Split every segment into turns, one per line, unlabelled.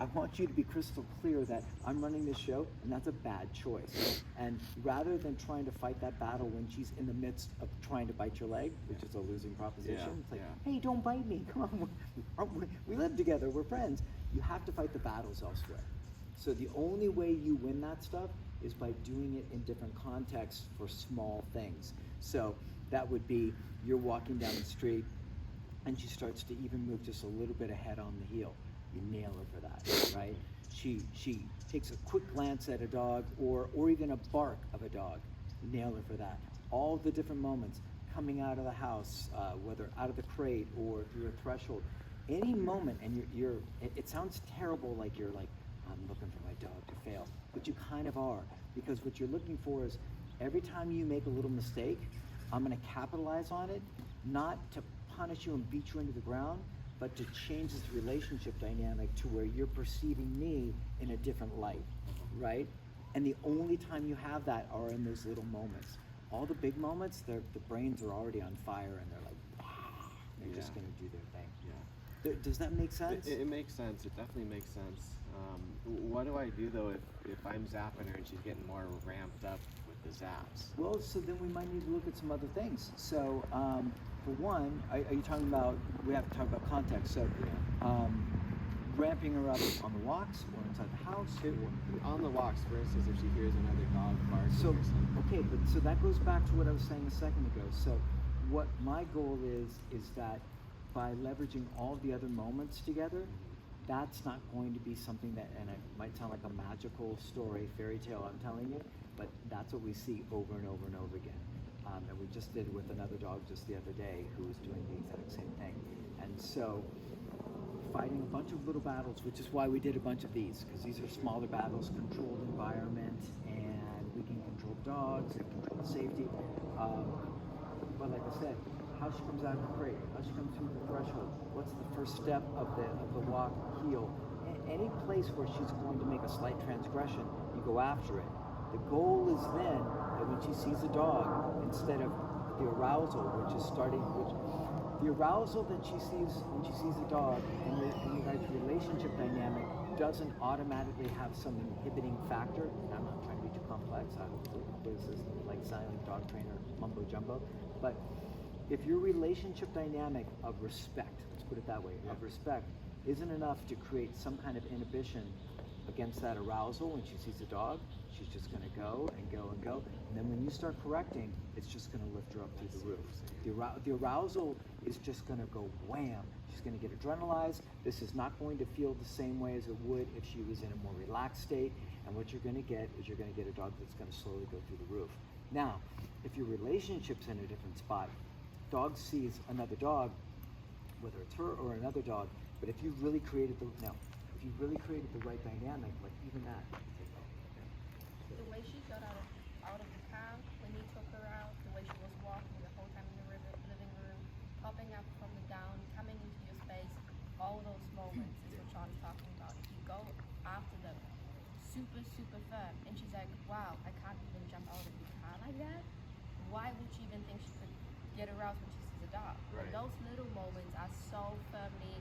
I want you to be crystal clear that I'm running this show and that's a bad choice. And rather than trying to fight that battle when she's in the midst of trying to bite your leg, which is a losing proposition, it's like, hey, don't bite me, come on, we live together, we're friends. You have to fight the battles elsewhere. So the only way you win that stuff is by doing it in different contexts for small things. So that would be you're walking down the street and she starts to even move just a little bit ahead on the heel. You nail her for that, right? She takes a quick glance at a dog or even a bark of a dog. You nail her for that. All the different moments coming out of the house, whether out of the crate or through a threshold, any moment, and it sounds terrible, like you're like, I'm looking for my dog to fail, but you kind of are, because what you're looking for is every time you make a little mistake, I'm going to capitalize on it, not to punish you and beat you into the ground, but to change this relationship dynamic to where you're perceiving me in a different light, right? And the only time you have that are in those little moments. All the big moments, the brains are already on fire and they're like, they're just going to do their thing.
Yeah.
Does that make sense?
It makes sense. It definitely makes sense. What do I do though if I'm zapping her and she's getting more ramped up with the zaps?
Well, so then we might need to look at some other things. So for one, are you talking about, we have to talk about context. So ramping her up on the walks or inside the house?
On the walks, for instance, if she hears another dog barking.
So, okay, but so that goes back to what I was saying a second ago. So what my goal is that by leveraging all the other moments together, that's not going to be something that, and it might sound like a magical story, fairy tale I'm telling you, but that's what we see over and over and over again. And we just did with another dog just the other day who was doing the exact same thing. And so fighting a bunch of little battles, which is why we did a bunch of these, because these are smaller battles, controlled environment, and we can control dogs and control the safety. But like I said, how she comes out of the crate, how she comes through the threshold, what's the first step of the walk, heel. Any place where she's going to make a slight transgression, you go after it. The goal is then that when she sees a dog, instead of the arousal, the arousal that she sees when she sees a dog and your guys' relationship dynamic doesn't automatically have some inhibiting factor. And I'm not trying to be too complex. I hope this is like silent dog trainer mumbo jumbo, but if your relationship dynamic of respect, let's put it that way, of respect, isn't enough to create some kind of inhibition against that arousal when she sees a dog, she's just going to go and go and go. And then when you start correcting, it's just going to lift her up through the roof. The arousal is just going to go wham. She's going to get adrenalized. This is not going to feel the same way as it would if she was in a more relaxed state. And what you're going to get is you're going to get a dog that's going to slowly go through the roof. Now, if your relationship's in a different spot, dog sees another dog, whether it's her or another dog, but if you've really created the right dynamic, like even that.
The way she got out of the car when you took her out, the way she was walking the whole time in the living room, popping up from the down, coming into your space, all those moments is what Sean's talking about. If you go after them super, super firm, and she's like, wow, I can't even jump out of the car like that, why would she even think she could get aroused when she sees a dog?
Right.
And those little moments are so firmly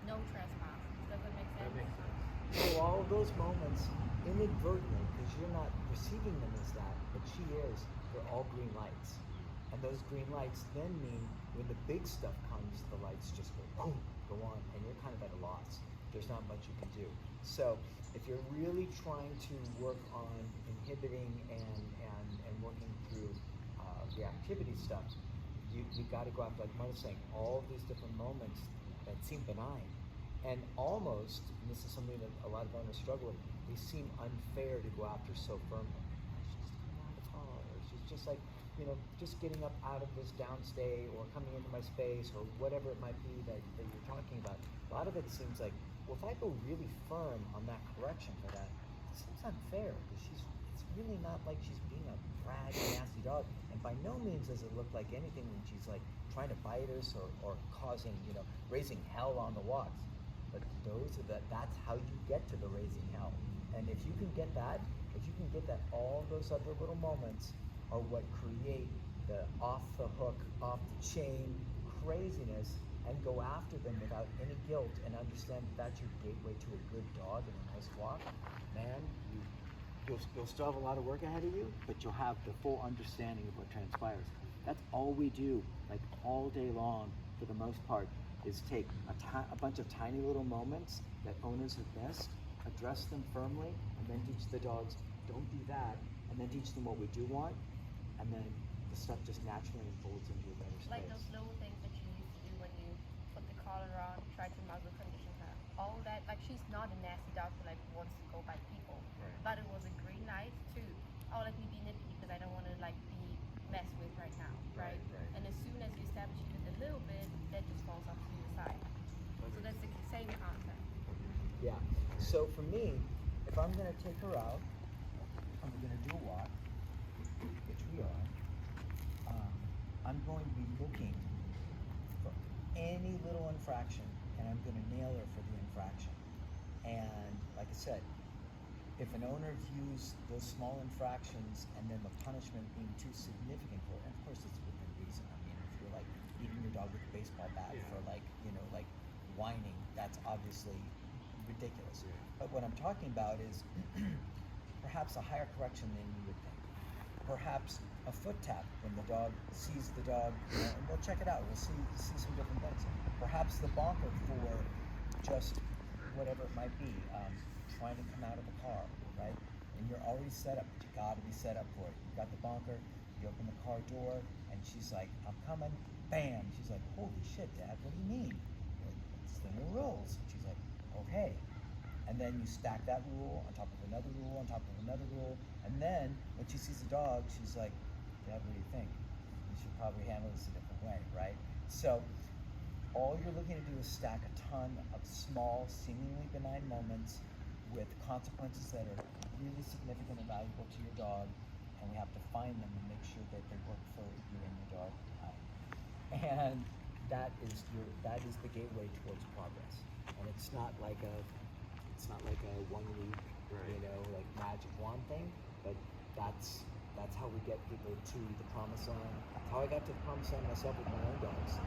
no trespass. Does that make sense?
That makes sense.
So all of those moments, inadvertently, because you're not perceiving them as that, but she is, they're all green lights. And those green lights then mean when the big stuff comes, the lights just go, boom, go on, and you're kind of at a loss. There's not much you can do. So if you're really trying to work on inhibiting and working through reactivity stuff, you got to go after, like Marta's saying, all of these different moments that seem benign. And almost, and this is something that a lot of owners struggle with, they seem unfair to go after so firmly. She's just coming out of the car, or she's just like, just getting up out of this downstay or coming into my space or whatever it might be that you're talking about. A lot of it seems like, well, if I go really firm on that correction for that, it seems unfair because it's really not like she's being a bratty, nasty dog. And by no means does it look like anything when she's like trying to bite us or causing, raising hell on the walks. But that's how you get to the raising hell. And if you can get that, all those other little moments are what create the off the hook, off the chain craziness and go after them without any guilt and understand that that's your gateway to a good dog and a nice walk, man, you'll still have a lot of work ahead of you, but you'll have the full understanding of what transpires. That's all we do, like all day long, for the most part, is take a bunch of tiny little moments that owners have missed, address them firmly, and then teach the dogs, don't do that, and then teach them what we do want, and then the stuff just naturally unfolds into a better space.
Like those little things that you used to do when you put the collar on, try to muzzle condition her. All that, like she's not a nasty dog who like wants to go bite people.
Right.
But it was a green light too. Oh, let me be nippy because I don't want to like be messed with right now, right?
Right.
And as soon as you establish even a little bit, that just falls off to the side. So that's the same concept.
Yeah. So for me, if I'm gonna take her out and we're gonna do a walk, which we are, I'm going to be looking for any little infraction, and I'm gonna nail her for the infraction. And like I said, if an owner views those small infractions and then the punishment being too significant for it, and of course it's within reason. I mean, if you're like beating your dog with a baseball bat for like, like whining, that's obviously ridiculous.
Yeah.
But what I'm talking about is perhaps a higher correction than you would think. Perhaps a foot tap when the dog sees the dog, and we'll check it out. We'll see some different things. Perhaps the bonker for just whatever it might be, trying to come out of the car, right? And you're already set up, but you gotta be set up for it. You got the bonker, you open the car door, and she's like, I'm coming, bam! She's like, holy shit, Dad, what do you mean? It's the new rules. She's like, okay. And then you stack that rule on top of another rule, on top of another rule, and then when she sees the dog, she's like, Dad, what do you think? You should probably handle this a different way, right? So all you're looking to do is stack a ton of small, seemingly benign moments with consequences that are really significant and valuable to your dog, and we have to find them and make sure that they work for you and your dog. And that is the gateway towards progress. And it's not like a 1 week,
Right.
like magic wand thing, but that's how we get people to the promised land. How I got to the promised land myself with my own dogs.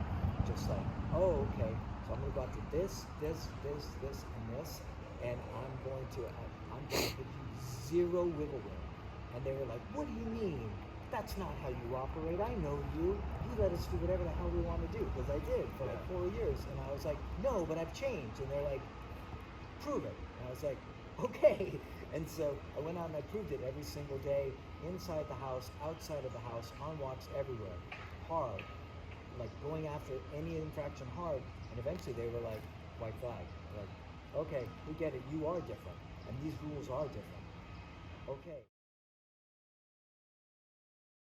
Just like, oh, okay, so I'm gonna go after this, and this, and I'm going to give you zero wiggle room. And they were like, what do you mean? That's not how you operate. I know you. You let us do whatever the hell we want to do. Because I did for like 4 years. And I was like, no, but I've changed. And they're like, prove it. And I was like, okay. And so I went out and I proved it every single day, inside the house, outside of the house, on walks, everywhere, hard, like going after any infraction hard. And eventually they were like, white flag. They're like, okay, we get it, you are different, and these rules are different. Okay.